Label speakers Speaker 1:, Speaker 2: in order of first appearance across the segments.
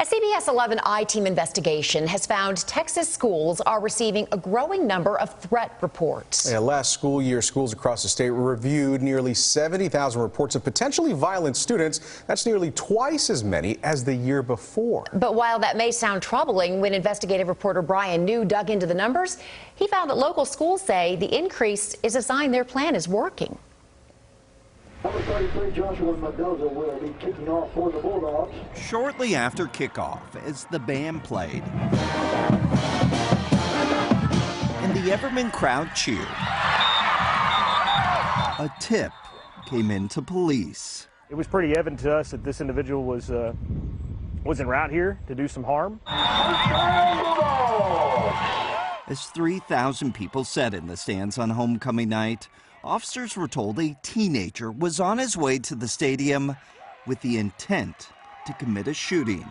Speaker 1: A CBS 11 I-Team investigation has found Texas schools are receiving a growing number of threat reports.
Speaker 2: Yeah, last school year, schools across the state reviewed nearly 70,000 reports of potentially violent students. That's nearly twice as many as the year before.
Speaker 1: But while that may sound troubling, when investigative reporter Brian New dug into the numbers, he found that local schools say the increase is a sign their plan is working.
Speaker 3: Number 33, Joshua Mendoza, will be kicking off for the Bulldogs.
Speaker 4: Shortly after kickoff, as the band played and the Everman crowd cheered, a tip came into police.
Speaker 5: It was pretty evident to us that this individual was en route here to do some harm.
Speaker 4: As 3,000 people sat in the stands on homecoming night, officers were told a teenager was on his way to the stadium with the intent to commit a shooting.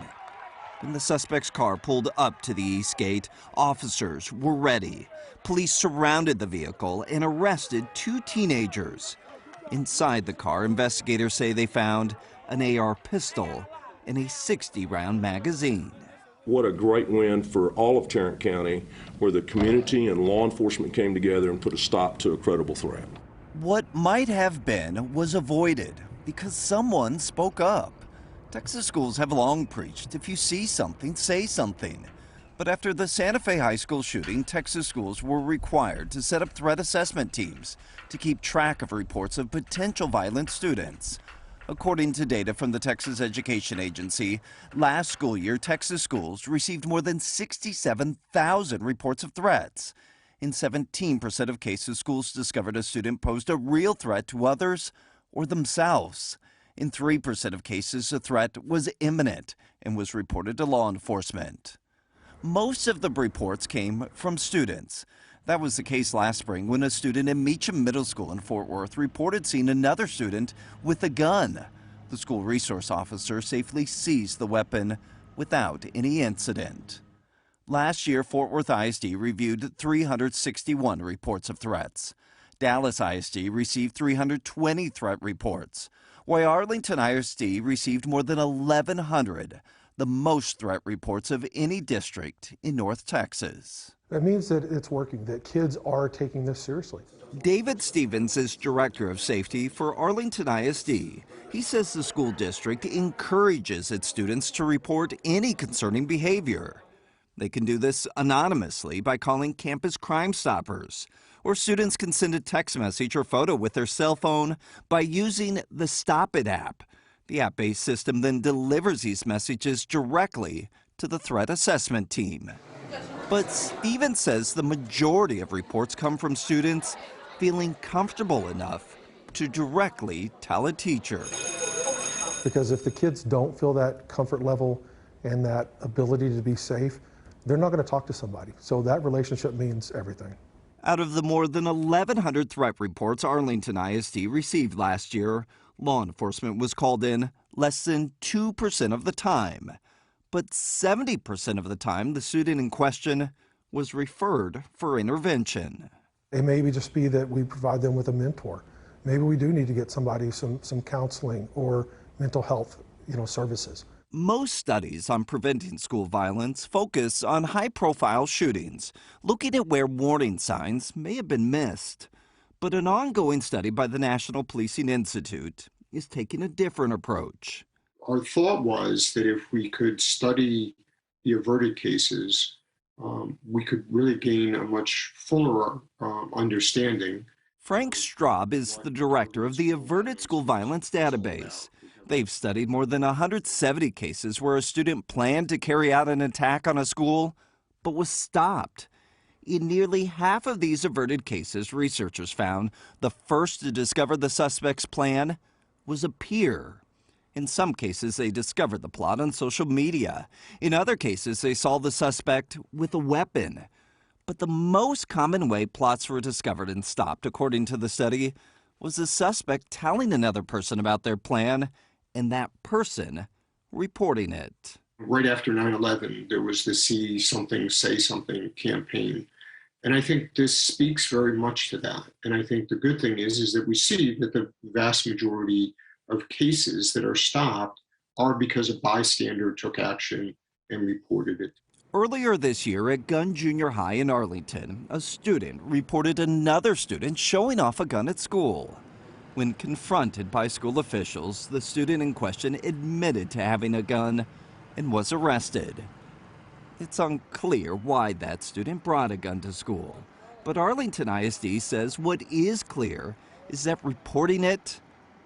Speaker 4: When the suspect's car pulled up to the east gate, officers were ready. Police surrounded the vehicle and arrested two teenagers. Inside the car, investigators say they found an AR pistol and a 60-round magazine.
Speaker 6: What a great win for all of Tarrant County, where the community and law enforcement came together and put a stop to a credible threat.
Speaker 4: What might have been was avoided because someone spoke up. Texas schools have long preached, if you see something, say something. But after the Santa Fe High School shooting, Texas schools were required to set up threat assessment teams to keep track of reports of potential violent students. According to data from the Texas Education Agency, last school year, Texas schools received more than 67,000 reports of threats. In 17% of cases, schools discovered a student posed a real threat to others or themselves. In 3% of cases, the threat was imminent and was reported to law enforcement. Most of the reports came from students. That was the case last spring when a student in Meacham Middle School in Fort Worth reported seeing another student with a gun. The school resource officer safely seized the weapon without any incident. Last year, Fort Worth ISD reviewed 361 reports of threats. Dallas ISD received 320 threat reports, while Arlington ISD received more than 1,100, the most threat reports of any district in North Texas.
Speaker 7: That means that it's working, that kids are taking this seriously.
Speaker 4: David Stevens is Director of Safety for Arlington ISD. He says the school district encourages its students to report any concerning behavior. They can do this anonymously by calling Campus Crime Stoppers, or students can send a text message or photo with their cell phone by using the Stop It app. The app-based system then delivers these messages directly to the threat assessment team. But Stevens says the majority of reports come from students feeling comfortable enough to directly tell a teacher.
Speaker 7: Because if the kids don't feel that comfort level and that ability to be safe, they're not going to talk to somebody. So that relationship means everything.
Speaker 4: Out of the more than 1,100 threat reports Arlington ISD received last year, law enforcement was called in less than 2% of the time. But 70% of the time, the student in question was referred for intervention.
Speaker 7: It may just be that we provide them with a mentor. Maybe we do need to get somebody some counseling or mental health, services.
Speaker 4: Most studies on preventing school violence focus on high-profile shootings, looking at where warning signs may have been missed. But an ongoing study by the National Policing Institute is taking a different approach.
Speaker 8: Our thought was that if we could study the averted cases, we could really gain a much fuller understanding.
Speaker 4: Frank Straub is the director of the Averted School Violence Database. They've studied more than 170 cases where a student planned to carry out an attack on a school, but was stopped. In nearly half of these averted cases, researchers found the first to discover the suspect's plan was a peer. In some cases, they discovered the plot on social media. In other cases, they saw the suspect with a weapon. But the most common way plots were discovered and stopped, according to the study, was the suspect telling another person about their plan and that person reporting it.
Speaker 8: Right after 9/11, there was the See Something, Say Something campaign. And I think this speaks very much to that. And I think the good thing is that we see that the vast majority of cases that are stopped are because a bystander took action and reported it.
Speaker 4: Earlier this year at Gunn Junior High in Arlington, a student reported another student showing off a gun at school. When confronted by school officials, the student in question admitted to having a gun and was arrested. It's unclear why that student brought a gun to school, but Arlington ISD says what is clear is that reporting it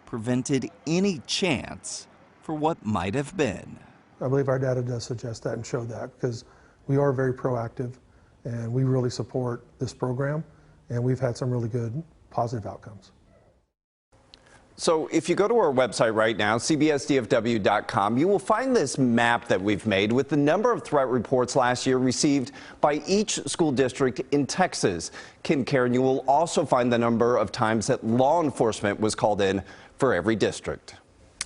Speaker 4: prevented any chance for what might have been.
Speaker 7: I believe our data does suggest that and show that, because we are very proactive and we really support this program, and we've had some really good positive outcomes.
Speaker 9: So if you go to our website right now, cbsdfw.com, you will find this map that we've made with the number of threat reports last year received by each school district in Texas. Karen, you will also find the number of times that law enforcement was called in for every district.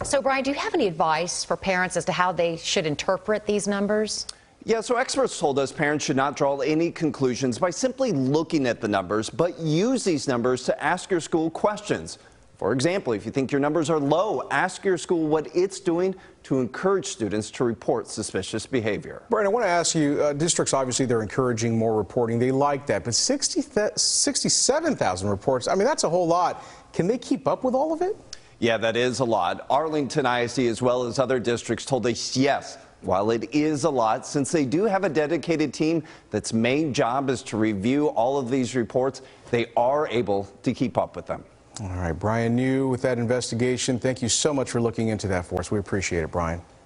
Speaker 1: So, Brian, do you have any advice for parents as to how they should interpret these numbers?
Speaker 9: Yeah, so experts told us parents should not draw any conclusions by simply looking at the numbers, but use these numbers to ask your school questions. For example, if you think your numbers are low, ask your school what it's doing to encourage students to report suspicious behavior.
Speaker 2: Brian, I want to ask you, districts, obviously, they're encouraging more reporting. They like that. But 67,000 reports, I mean, that's a whole lot. Can they keep up with all of it?
Speaker 9: Yeah, that is a lot. Arlington ISD, as well as other districts, told us yes, while it is a lot, since they do have a dedicated team that's main job is to review all of these reports, they are able to keep up with them.
Speaker 2: All right, Brian New with that investigation. Thank you so much for looking into that for us. We appreciate it, Brian.